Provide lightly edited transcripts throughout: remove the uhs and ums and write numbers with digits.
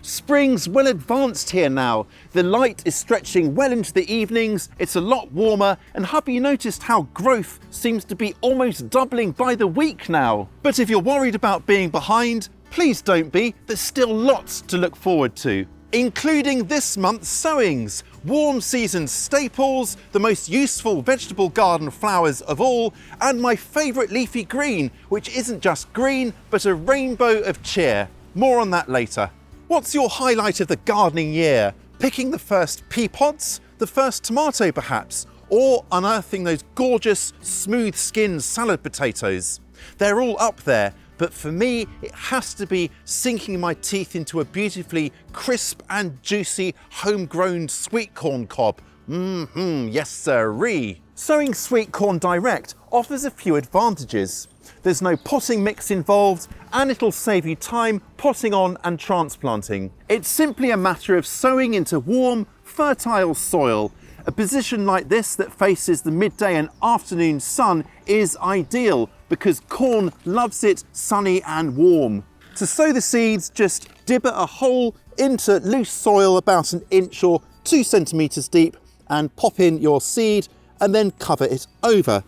Spring's well advanced here now. The light is stretching well into the evenings, it's a lot warmer, and have you noticed how growth seems to be almost doubling by the week now? But if you're worried about being behind, please don't be, there's still lots to look forward to. Including this month's sowings, warm season staples, the most useful vegetable garden flowers of all, and my favourite leafy green, which isn't just green, but a rainbow of cheer. More on that later. What's your highlight of the gardening year? Picking the first pea pods, the first tomato perhaps, or unearthing those gorgeous smooth-skinned salad potatoes? They're all up there. But for me, it has to be sinking my teeth into a beautifully crisp and juicy homegrown sweetcorn cob. Yes sirree. Sowing sweetcorn direct offers a few advantages. There's no potting mix involved, and it'll save you time potting on and transplanting. It's simply a matter of sowing into warm, fertile soil. A position like this that faces the midday and afternoon sun is ideal because corn loves it sunny and warm. To sow the seeds, just dibber a hole into loose soil about 1 inch or 2 centimetres deep and pop in your seed and then cover it over.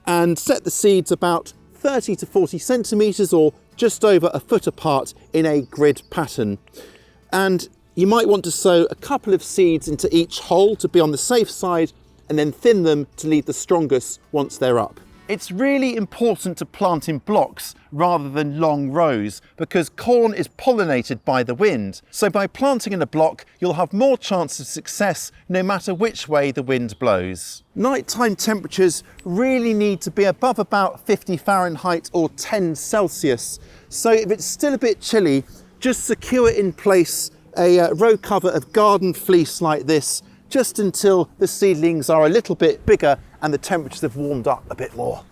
And set the seeds about 30 to 40 centimetres or just over a foot apart in a grid pattern. And you might want to sow a couple of seeds into each hole to be on the safe side and then thin them to leave the strongest once they're up. It's really important to plant in blocks rather than long rows because corn is pollinated by the wind. So by planting in a block, you'll have more chance of success no matter which way the wind blows. Nighttime temperatures really need to be above about 50 Fahrenheit or 10 Celsius. So if it's still a bit chilly, just secure in place a row cover of garden fleece like this just until the seedlings are a little bit bigger and the temperatures have warmed up a bit more.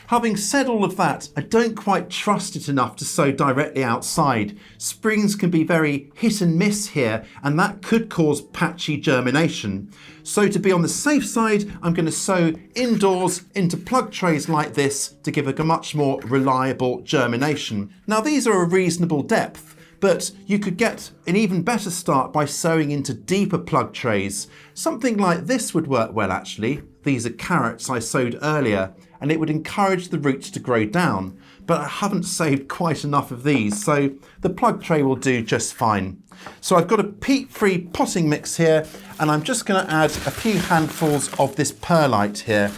Having said all of that, I don't quite trust it enough to sow directly outside. Springs can be very hit and miss here, and that could cause patchy germination. So to be on the safe side, I'm going to sow indoors into plug trays like this to give a much more reliable germination. Now these are a reasonable depth, but you could get an even better start by sowing into deeper plug trays. Something like this would work well actually. These are carrots I sowed earlier, and it would encourage the roots to grow down. But I haven't saved quite enough of these, so the plug tray will do just fine. So I've got a peat-free potting mix here, and I'm just going to add a few handfuls of this perlite here.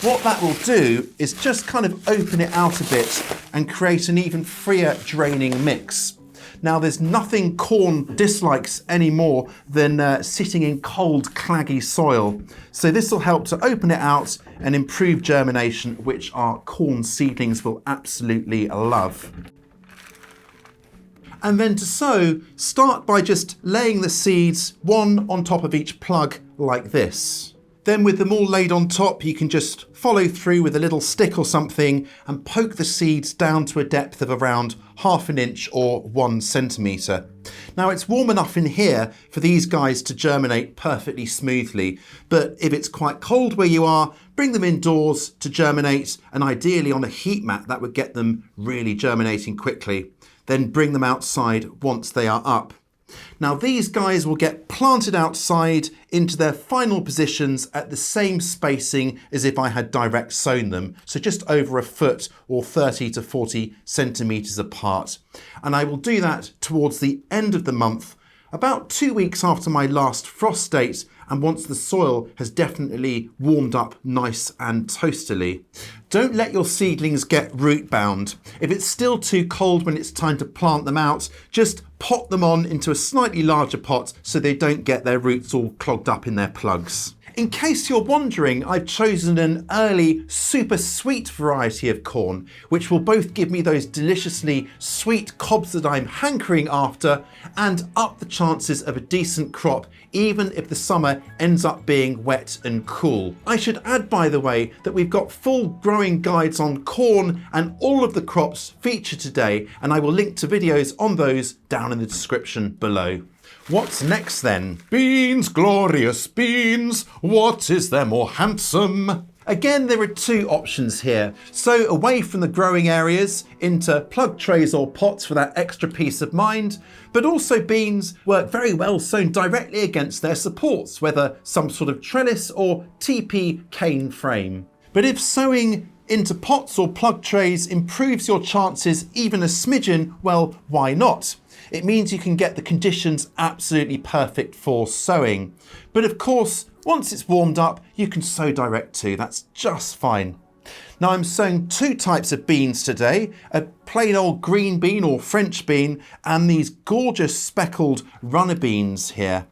What that will do is just kind of open it out a bit and create an even freer draining mix. Now there's nothing corn dislikes any more than sitting in cold, claggy soil. So this will help to open it out and improve germination, which our corn seedlings will absolutely love. And then to sow, start by just laying the seeds one on top of each plug like this. Then with them all laid on top, you can just follow through with a little stick or something and poke the seeds down to a depth of around 1/2 inch or 1 centimetre. Now it's warm enough in here for these guys to germinate perfectly smoothly, but if it's quite cold where you are, bring them indoors to germinate, and ideally on a heat mat that would get them really germinating quickly. Then bring them outside once they are up. Now these guys will get planted outside into their final positions at the same spacing as if I had direct sown them, so just over a foot or 30 to 40 centimetres apart. And I will do that towards the end of the month, about 2 weeks after my last frost date, and once the soil has definitely warmed up nice and toastily. Don't let your seedlings get root bound. If it's still too cold when it's time to plant them out, just pot them on into a slightly larger pot so they don't get their roots all clogged up in their plugs. In case you're wondering, I've chosen an early super sweet variety of corn, which will both give me those deliciously sweet cobs that I'm hankering after and up the chances of a decent crop, even if the summer ends up being wet and cool. I should add, by the way, that we've got full growing guides on corn and all of the crops featured today, and I will link to videos on those down in the description below. What's next then? Beans, glorious beans, what is there more handsome? Again, there are two options here. Sow away from the growing areas into plug trays or pots for that extra peace of mind, but also beans work very well sown directly against their supports, whether some sort of trellis or TP cane frame. But if sowing into pots or plug trays improves your chances even a smidgen, well, why not? It means you can get the conditions absolutely perfect for sowing. But of course, once it's warmed up, you can sow direct too. That's just fine. Now I'm sowing two types of beans today, a plain old green bean or French bean and these gorgeous speckled runner beans here.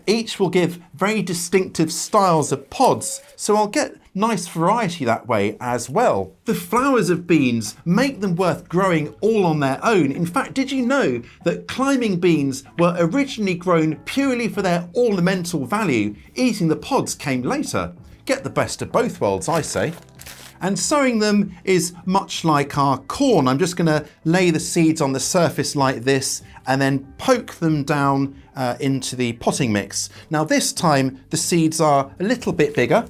Each will give very distinctive styles of pods, so I'll get nice variety that way as well. The flowers of beans make them worth growing all on their own. In fact, did you know that climbing beans were originally grown purely for their ornamental value? Eating the pods came later. Get the best of both worlds, I say. And sowing them is much like our corn. I'm just going to lay the seeds on the surface like this and then poke them down into the potting mix. Now this time the seeds are a little bit bigger.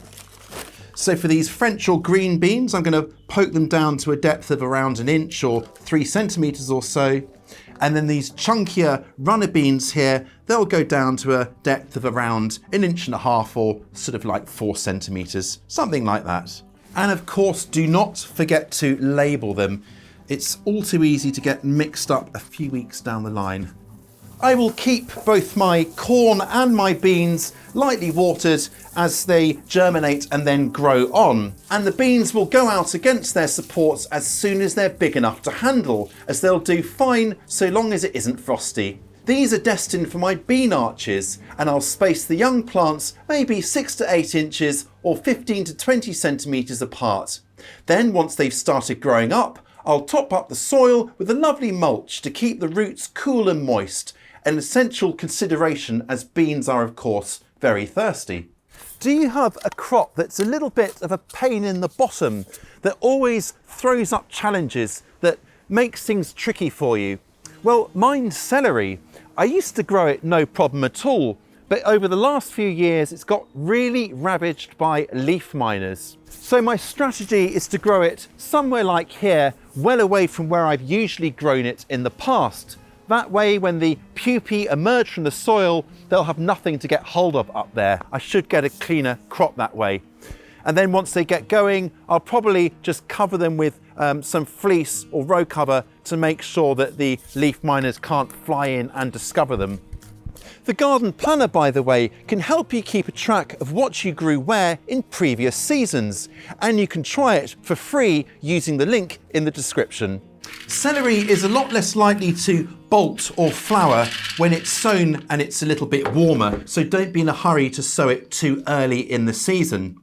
So for these French or green beans, I'm going to poke them down to a depth of around 1 inch or 3 centimetres or so. And then these chunkier runner beans here, they'll go down to a depth of around 1.5 inches or sort of like 4 centimetres, something like that. And of course, do not forget to label them. It's all too easy to get mixed up a few weeks down the line. I will keep both my corn and my beans lightly watered as they germinate and then grow on. And the beans will go out against their supports as soon as they're big enough to handle, as they'll do fine so long as it isn't frosty. These are destined for my bean arches, and I'll space the young plants maybe 6 to 8 inches or 15 to 20 centimetres apart. Then once they've started growing up, I'll top up the soil with a lovely mulch to keep the roots cool and moist, an essential consideration as beans are of course very thirsty. Do you have a crop that's a little bit of a pain in the bottom, that always throws up challenges, that makes things tricky for you? Well, mine's celery. I used to grow it no problem at all, but over the last few years it's got really ravaged by leaf miners. So my strategy is to grow it somewhere like here, well away from where I've usually grown it in the past. That way, when the pupae emerge from the soil, they'll have nothing to get hold of up there. I should get a cleaner crop that way. And then once they get going, I'll probably just cover them with some fleece or row cover to make sure that the leaf miners can't fly in and discover them. The garden planner, by the way, can help you keep a track of what you grew where in previous seasons, and you can try it for free using the link in the description. Celery is a lot less likely to bolt or flower when it's sown and it's a little bit warmer, so don't be in a hurry to sow it too early in the season.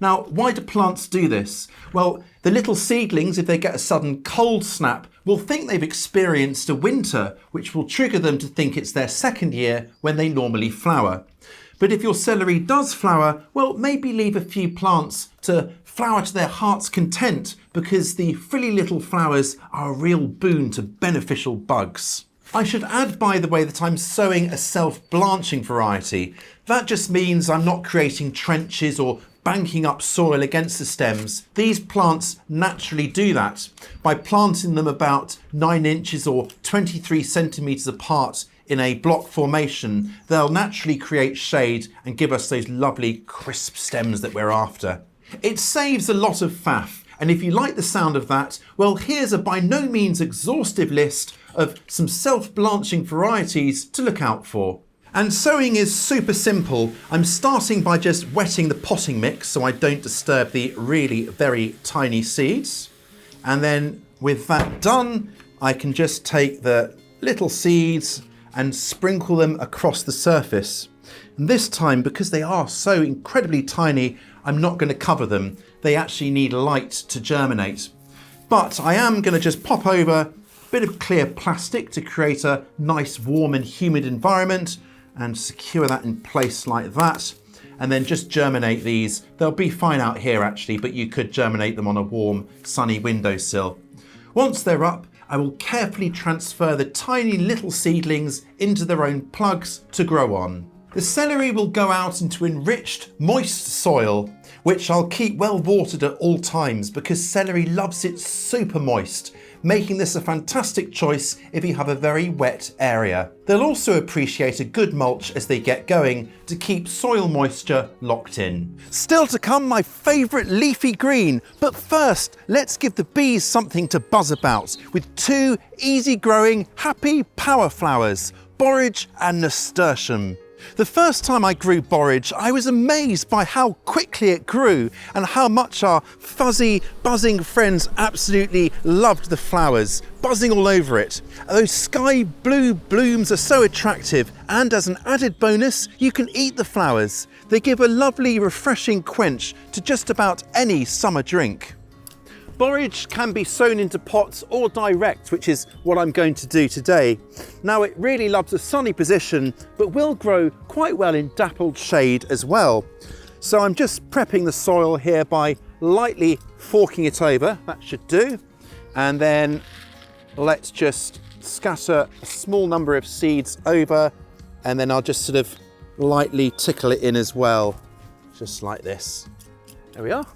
Now, why do plants do this? Well, the little seedlings, if they get a sudden cold snap, will think they've experienced a winter, which will trigger them to think it's their second year when they normally flower. But if your celery does flower, well, maybe leave a few plants to flower to their heart's content, because the frilly little flowers are a real boon to beneficial bugs. I should add, by the way, that I'm sowing a self-blanching variety. That just means I'm not creating trenches or banking up soil against the stems. These plants naturally do that. By planting them about 9 inches or 23 centimetres apart in a block formation, they'll naturally create shade and give us those lovely crisp stems that we're after. It saves a lot of faff, and if you like the sound of that, well, here's a by no means exhaustive list of some self-blanching varieties to look out for. And sowing is super simple. I'm starting by just wetting the potting mix so I don't disturb the really very tiny seeds. And then with that done, I can just take the little seeds and sprinkle them across the surface. And this time, because they are so incredibly tiny, I'm not going to cover them. They actually need light to germinate. But I am going to just pop over a bit of clear plastic to create a nice warm and humid environment, and secure that in place like that, and then just germinate these. They'll be fine out here actually, but you could germinate them on a warm, sunny windowsill. Once they're up, I will carefully transfer the tiny little seedlings into their own plugs to grow on. The celery will go out into enriched, moist soil which I'll keep well watered at all times because celery loves it super moist, making this a fantastic choice if you have a very wet area. They'll also appreciate a good mulch as they get going to keep soil moisture locked in. Still to come, my favourite leafy green, but first let's give the bees something to buzz about with two easy growing happy power flowers, borage and nasturtium. The first time I grew borage, I was amazed by how quickly it grew and how much our fuzzy, buzzing friends absolutely loved the flowers, buzzing all over it. Those sky blue blooms are so attractive, and as an added bonus, you can eat the flowers. They give a lovely, refreshing quench to just about any summer drink. Borage can be sown into pots or direct, which is what I'm going to do today. Now, it really loves a sunny position, but will grow quite well in dappled shade as well. So I'm just prepping the soil here by lightly forking it over. That should do. And then let's just scatter a small number of seeds over, and then I'll just sort of lightly tickle it in as well, just like this. There we are.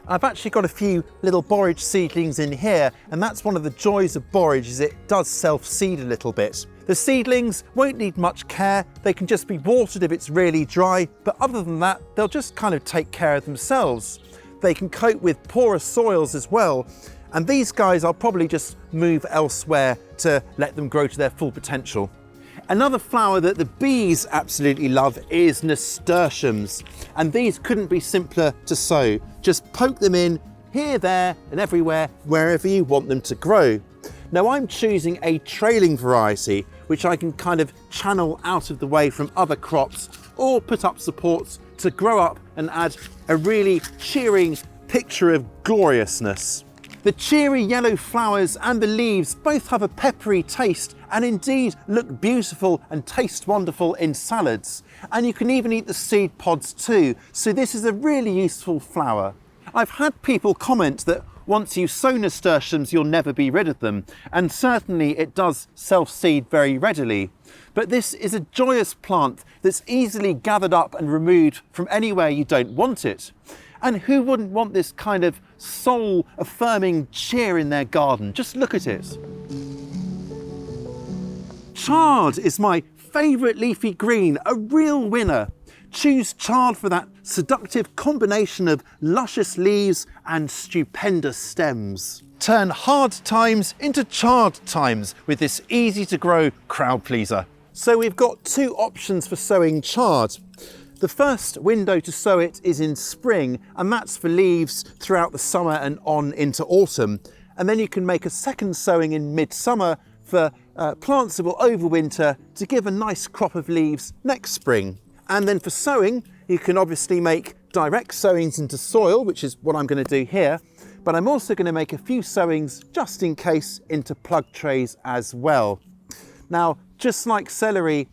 I've actually got a few little borage seedlings in here, and that's one of the joys of borage, is it does self-seed a little bit. The seedlings won't need much care, they can just be watered if it's really dry, but other than that, they'll just kind of take care of themselves. They can cope with poorer soils as well, and these guys I'll probably just move elsewhere to let them grow to their full potential. Another flower that the bees absolutely love is nasturtiums, and these couldn't be simpler to sow. Just poke them in here, there and everywhere, wherever you want them to grow. Now I'm choosing a trailing variety, which I can kind of channel out of the way from other crops or put up supports to grow up and add a really cheering picture of gloriousness. The cheery yellow flowers and the leaves both have a peppery taste and indeed look beautiful and taste wonderful in salads. And you can even eat the seed pods too, so this is a really useful flower. I've had people comment that once you sow nasturtiums, you'll never be rid of them, and certainly it does self-seed very readily. But this is a joyous plant that's easily gathered up and removed from anywhere you don't want it. And who wouldn't want this kind of soul-affirming cheer in their garden? Just look at it. Chard is my favourite leafy green, a real winner. Choose chard for that seductive combination of luscious leaves and stupendous stems. Turn hard times into chard times with this easy to grow crowd pleaser. So we've got two options for sowing chard. The first window to sow it is in spring, and that's for leaves throughout the summer and on into autumn. And then you can make a second sowing in midsummer for plants that will overwinter to give a nice crop of leaves next spring. And then for sowing, you can obviously make direct sowings into soil, which is what I'm going to do here. But I'm also going to make a few sowings just in case into plug trays as well. Now, just like celery,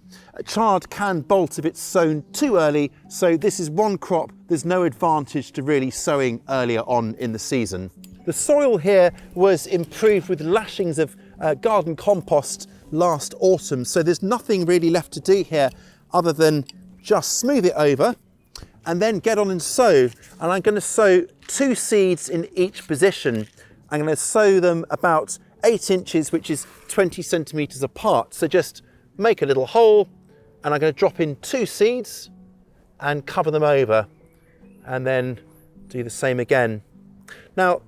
chard can bolt if it's sown too early, so this is one crop there's no advantage to really sowing earlier on in the season. The soil here was improved with lashings of garden compost last autumn, so there's nothing really left to do here other than just smooth it over and then get on and sow. And I'm going to sow 2 seeds in each position. I'm going to sow them about 8 inches, which is 20 centimetres apart. So just make a little hole, and I'm going to drop in 2 seeds and cover them over, and then do the same again. Now,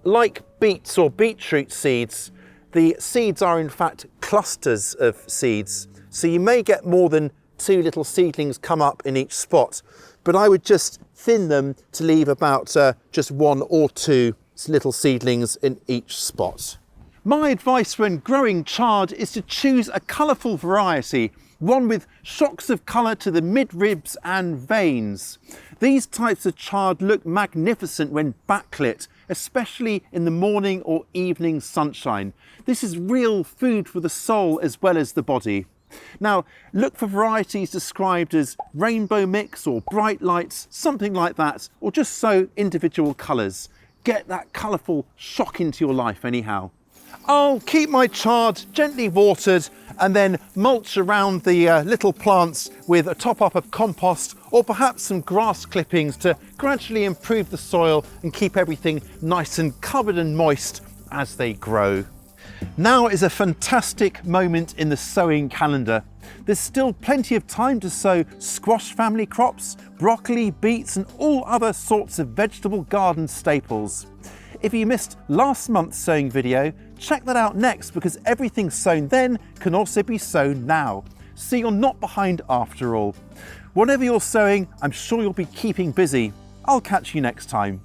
like beets or beetroot seeds, the seeds are in fact clusters of seeds. So you may get more than 2 little seedlings come up in each spot, but I would just thin them to leave about just 1 or 2 little seedlings in each spot. My advice when growing chard is to choose a colourful variety, one with shocks of colour to the midribs and veins. These types of chard look magnificent when backlit, especially in the morning or evening sunshine. This is real food for the soul as well as the body. Now, look for varieties described as rainbow mix or bright lights, something like that, or just sow individual colours. Get that colourful shock into your life anyhow. I'll keep my chard gently watered and then mulch around the little plants with a top up of compost or perhaps some grass clippings to gradually improve the soil and keep everything nice and covered and moist as they grow. Now is a fantastic moment in the sowing calendar. There's still plenty of time to sow squash family crops, broccoli, beets and all other sorts of vegetable garden staples. If you missed last month's sowing video, check that out next because everything sown then can also be sown now. So you're not behind after all. Whatever you're sowing, I'm sure you'll be keeping busy. I'll catch you next time.